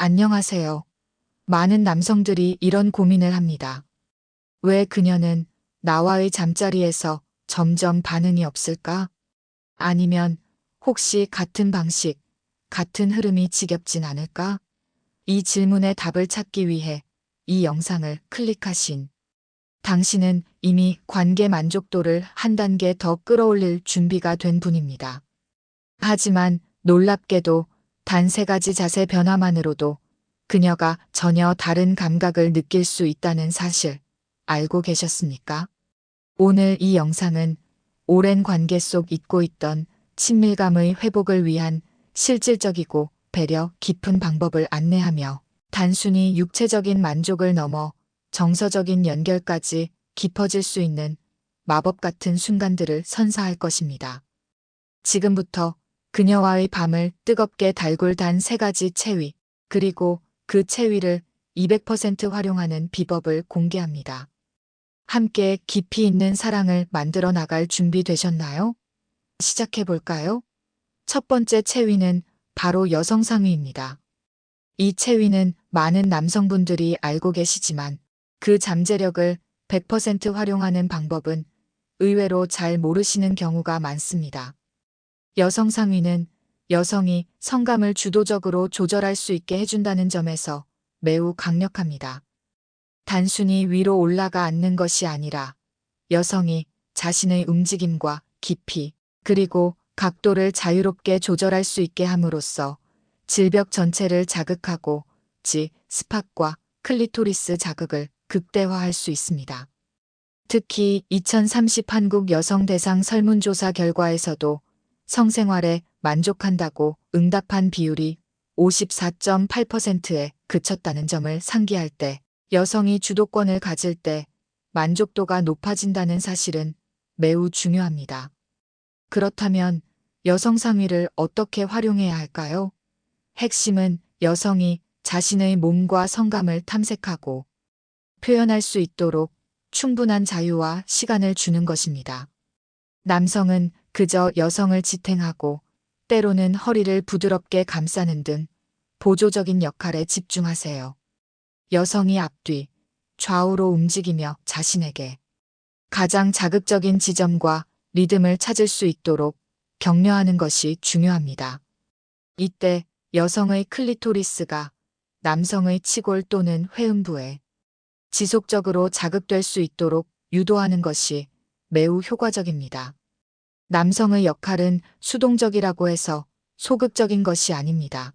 안녕하세요. 많은 남성들이 이런 고민을 합니다. 왜 그녀는 나와의 잠자리에서 점점 반응이 없을까? 아니면 혹시 같은 방식, 같은 흐름이 지겹진 않을까? 이 질문에 답을 찾기 위해 이 영상을 클릭하신 당신은 이미 관계 만족도를 한 단계 더 끌어올릴 준비가 된 분입니다. 하지만 놀랍게도 단 3가지 자세 변화만으로도 그녀가 전혀 다른 감각을 느낄 수 있다는 사실 알고 계셨습니까? 오늘 이 영상은 오랜 관계 속 잊고 있던 친밀감의 회복을 위한 실질적이고 배려 깊은 방법을 안내하며 단순히 육체적인 만족을 넘어 정서적인 연결까지 깊어질 수 있는 마법 같은 순간들을 선사할 것입니다. 지금부터 그녀와의 밤을 뜨겁게 달굴 단 3가지 체위, 그리고 그 체위를 200% 활용하는 비법을 공개합니다. 함께 깊이 있는 사랑을 만들어 나갈 준비 되셨나요? 시작해 볼까요? 첫 번째 체위는 바로 여성 상위입니다. 이 체위는 많은 남성분들이 알고 계시지만 그 잠재력을 100% 활용하는 방법은 의외로 잘 모르시는 경우가 많습니다. 여성 상위는 여성이 성감을 주도적으로 조절할 수 있게 해준다는 점에서 매우 강력합니다. 단순히 위로 올라가 앉는 것이 아니라 여성이 자신의 움직임과 깊이 그리고 각도를 자유롭게 조절할 수 있게 함으로써 질벽 전체를 자극하고 스팟과 클리토리스 자극을 극대화할 수 있습니다. 특히 2030 한국 여성 대상 설문조사 결과에서도 성생활에 만족한다고 응답한 비율이 54.8%에 그쳤다는 점을 상기할 때 여성이 주도권을 가질 때 만족도가 높아진다는 사실은 매우 중요합니다. 그렇다면 여성 상위를 어떻게 활용해야 할까요? 핵심은 여성이 자신의 몸과 성감을 탐색하고 표현할 수 있도록 충분한 자유와 시간을 주는 것입니다. 남성은 그저 여성을 지탱하고 때로는 허리를 부드럽게 감싸는 등 보조적인 역할에 집중하세요. 여성이 앞뒤, 좌우로 움직이며 자신에게 가장 자극적인 지점과 리듬을 찾을 수 있도록 격려하는 것이 중요합니다. 이때 여성의 클리토리스가 남성의 치골 또는 회음부에 지속적으로 자극될 수 있도록 유도하는 것이 매우 효과적입니다. 남성의 역할은 수동적이라고 해서 소극적인 것이 아닙니다.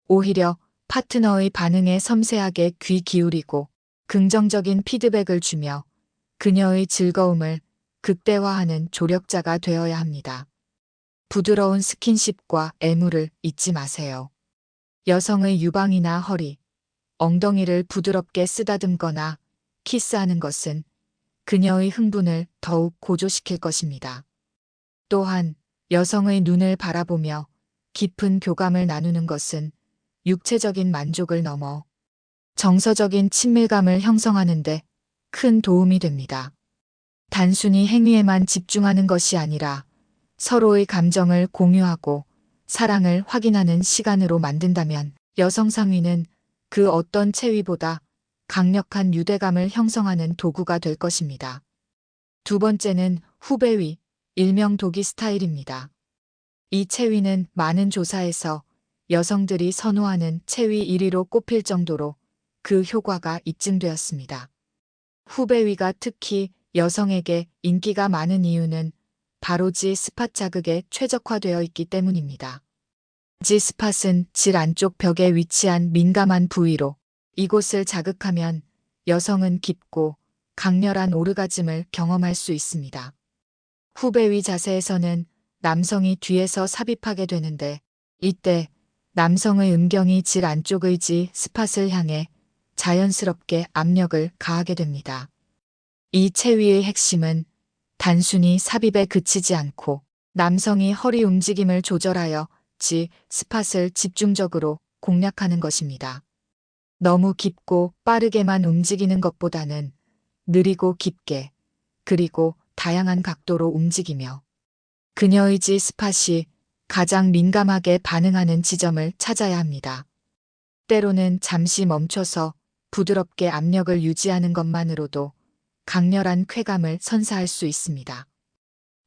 오히려 파트너의 반응에 섬세하게 귀 기울이고 긍정적인 피드백을 주며 그녀의 즐거움을 극대화하는 조력자가 되어야 합니다. 부드러운 스킨십과 애무를 잊지 마세요. 여성의 유방이나 허리, 엉덩이를 부드럽게 쓰다듬거나 키스하는 것은 그녀의 흥분을 더욱 고조시킬 것입니다. 또한 여성의 눈을 바라보며 깊은 교감을 나누는 것은 육체적인 만족을 넘어 정서적인 친밀감을 형성하는 데 큰 도움이 됩니다. 단순히 행위에만 집중하는 것이 아니라 서로의 감정을 공유하고 사랑을 확인하는 시간으로 만든다면 여성 상위는 그 어떤 체위보다 강력한 유대감을 형성하는 도구가 될 것입니다. 두 번째는 후배위, 일명 도기 스타일입니다. 이 체위는 많은 조사에서 여성들이 선호하는 체위 1위로 꼽힐 정도로 그 효과가 입증되었습니다. 후배위가 특히 여성에게 인기가 많은 이유는 바로 스팟 자극에 최적화되어 있기 때문입니다. 스팟은 질 안쪽 벽에 위치한 민감한 부위로 이곳을 자극하면 여성은 깊고 강렬한 오르가즘을 경험할 수 있습니다. 후배위 자세에서는 남성이 뒤에서 삽입하게 되는데 이때 남성의 음경이 질 안쪽의 스팟을 향해 자연스럽게 압력을 가하게 됩니다. 이 체위의 핵심은 단순히 삽입에 그치지 않고 남성이 허리 움직임을 조절하여 스팟을 집중적으로 공략하는 것입니다. 너무 깊고 빠르게만 움직이는 것보다는 느리고 깊게 그리고 다양한 각도로 움직이며 그녀의 스팟이 가장 민감하게 반응하는 지점을 찾아야 합니다. 때로는 잠시 멈춰서 부드럽게 압력을 유지하는 것만으로도 강렬한 쾌감을 선사할 수 있습니다.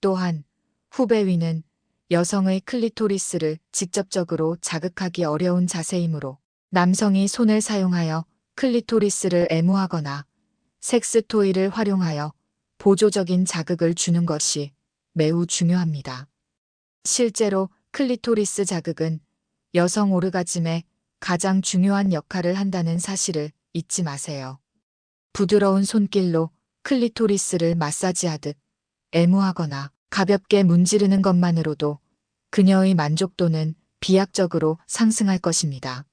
또한 후배 위는 여성의 클리토리스를 직접적으로 자극하기 어려운 자세이므로 남성이 손을 사용하여 클리토리스를 애무하거나 섹스토이를 활용하여 보조적인 자극을 주는 것이 매우 중요합니다. 실제로 클리토리스 자극은 여성 오르가즘에 가장 중요한 역할을 한다는 사실을 잊지 마세요. 부드러운 손길로 클리토리스를 마사지하듯 애무하거나 가볍게 문지르는 것만으로도 그녀의 만족도는 비약적으로 상승할 것입니다.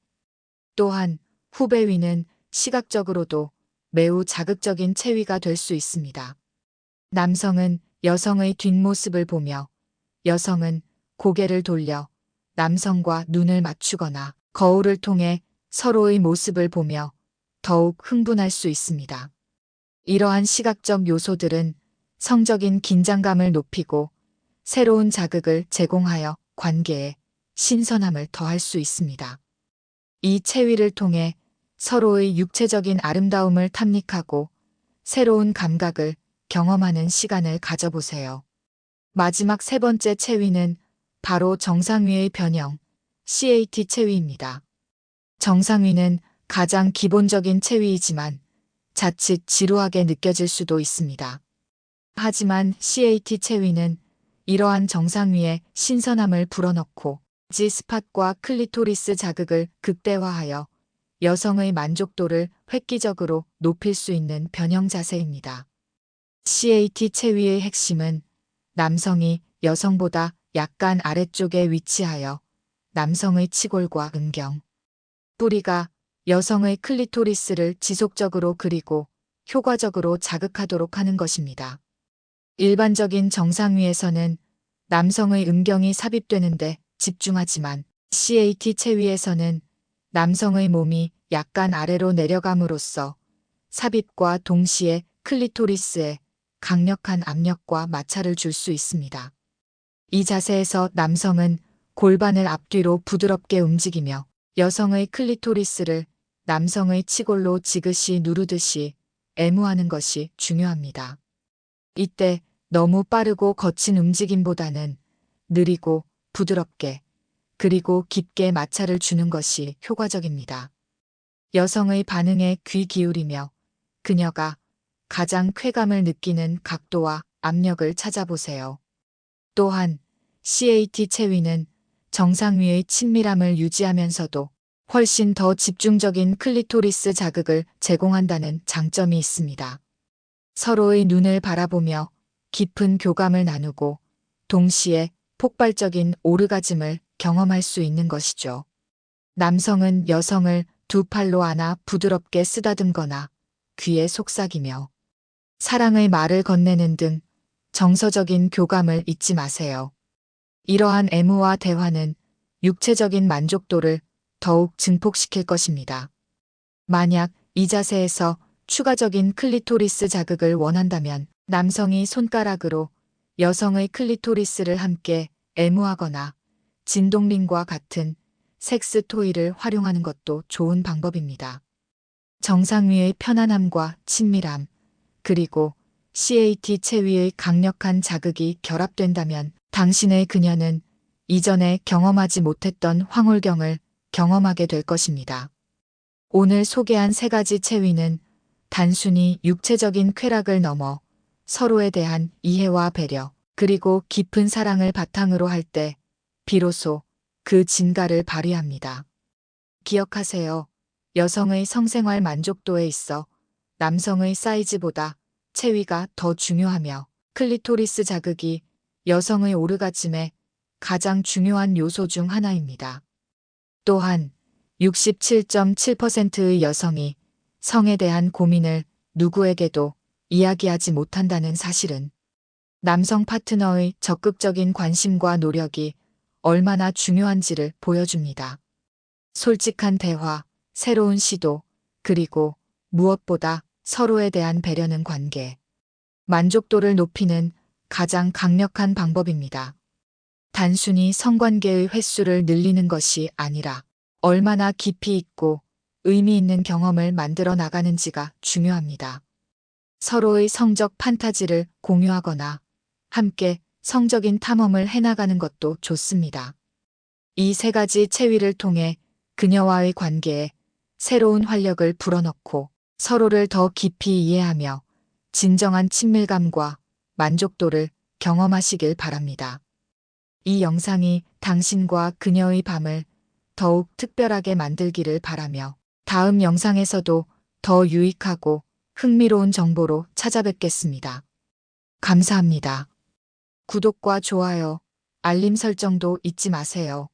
또한 후배 위는 시각적으로도 매우 자극적인 체위가 될 수 있습니다. 남성은 여성의 뒷모습을 보며 여성은 고개를 돌려 남성과 눈을 맞추거나 거울을 통해 서로의 모습을 보며 더욱 흥분할 수 있습니다. 이러한 시각적 요소들은 성적인 긴장감을 높이고 새로운 자극을 제공하여 관계에 신선함을 더할 수 있습니다. 이 체위를 통해 서로의 육체적인 아름다움을 탐닉하고 새로운 감각을 경험하는 시간을 가져보세요. 마지막 세 번째 체위는 바로 정상위의 변형, CAT 체위입니다. 정상위는 가장 기본적인 체위이지만 자칫 지루하게 느껴질 수도 있습니다. 하지만 CAT 체위는 이러한 정상위에 신선함을 불어넣고 G스팟과 클리토리스 자극을 극대화하여 여성의 만족도를 획기적으로 높일 수 있는 변형 자세입니다. CAT 체위의 핵심은 남성이 여성보다 약간 아래쪽에 위치하여 남성의 치골과 음경, 뿌리가 여성의 클리토리스를 지속적으로 그리고 효과적으로 자극하도록 하는 것입니다. 일반적인 정상위에서는 남성의 음경이 삽입되는데 집중하지만 CAT 체위에서는 남성의 몸이 약간 아래로 내려감으로써 삽입과 동시에 클리토리스에 강력한 압력과 마찰을 줄 수 있습니다. 이 자세에서 남성은 골반을 앞뒤로 부드럽게 움직이며 여성의 클리토리스를 남성의 치골로 지그시 누르듯이 애무하는 것이 중요합니다. 이때 너무 빠르고 거친 움직임보다는 느리고 부드럽게 그리고 깊게 마찰을 주는 것이 효과적입니다. 여성의 반응에 귀 기울이며 그녀가 가장 쾌감을 느끼는 각도와 압력을 찾아보세요. 또한 CAT 체위는 정상위의 친밀함을 유지하면서도 훨씬 더 집중적인 클리토리스 자극을 제공한다는 장점이 있습니다. 서로의 눈을 바라보며 깊은 교감을 나누고 동시에 폭발적인 오르가즘을 경험할 수 있는 것이죠. 남성은 여성을 두 팔로 안아 부드럽게 쓰다듬거나 귀에 속삭이며 사랑의 말을 건네는 등 정서적인 교감을 잊지 마세요. 이러한 애무와 대화는 육체적인 만족도를 더욱 증폭시킬 것입니다. 만약 이 자세에서 추가적인 클리토리스 자극을 원한다면 남성이 손가락으로 여성의 클리토리스를 함께 애무하거나 진동링과 같은 섹스 토이를 활용하는 것도 좋은 방법입니다. 정상위의 편안함과 친밀함, 그리고 CAT 체위의 강력한 자극이 결합된다면 당신의 그녀는 이전에 경험하지 못했던 황홀경을 경험하게 될 것입니다. 오늘 소개한 세 가지 체위는 단순히 육체적인 쾌락을 넘어 서로에 대한 이해와 배려, 그리고 깊은 사랑을 바탕으로 할 때 비로소 그 진가를 발휘합니다. 기억하세요. 여성의 성생활 만족도에 있어 남성의 사이즈보다 체위가 더 중요하며 클리토리스 자극이 여성의 오르가즘의 가장 중요한 요소 중 하나입니다. 또한 67.7%의 여성이 성에 대한 고민을 누구에게도 이야기하지 못한다는 사실은 남성 파트너의 적극적인 관심과 노력이 얼마나 중요한지를 보여줍니다. 솔직한 대화, 새로운 시도, 그리고 무엇보다 서로에 대한 배려는 관계, 만족도를 높이는 가장 강력한 방법입니다. 단순히 성관계의 횟수를 늘리는 것이 아니라 얼마나 깊이 있고 의미 있는 경험을 만들어 나가는지가 중요합니다. 서로의 성적 판타지를 공유하거나 함께 성적인 탐험을 해나가는 것도 좋습니다. 이 세 가지 체위를 통해 그녀와의 관계에 새로운 활력을 불어넣고 서로를 더 깊이 이해하며 진정한 친밀감과 만족도를 경험하시길 바랍니다. 이 영상이 당신과 그녀의 밤을 더욱 특별하게 만들기를 바라며 다음 영상에서도 더 유익하고 흥미로운 정보로 찾아뵙겠습니다. 감사합니다. 구독과 좋아요, 알림 설정도 잊지 마세요.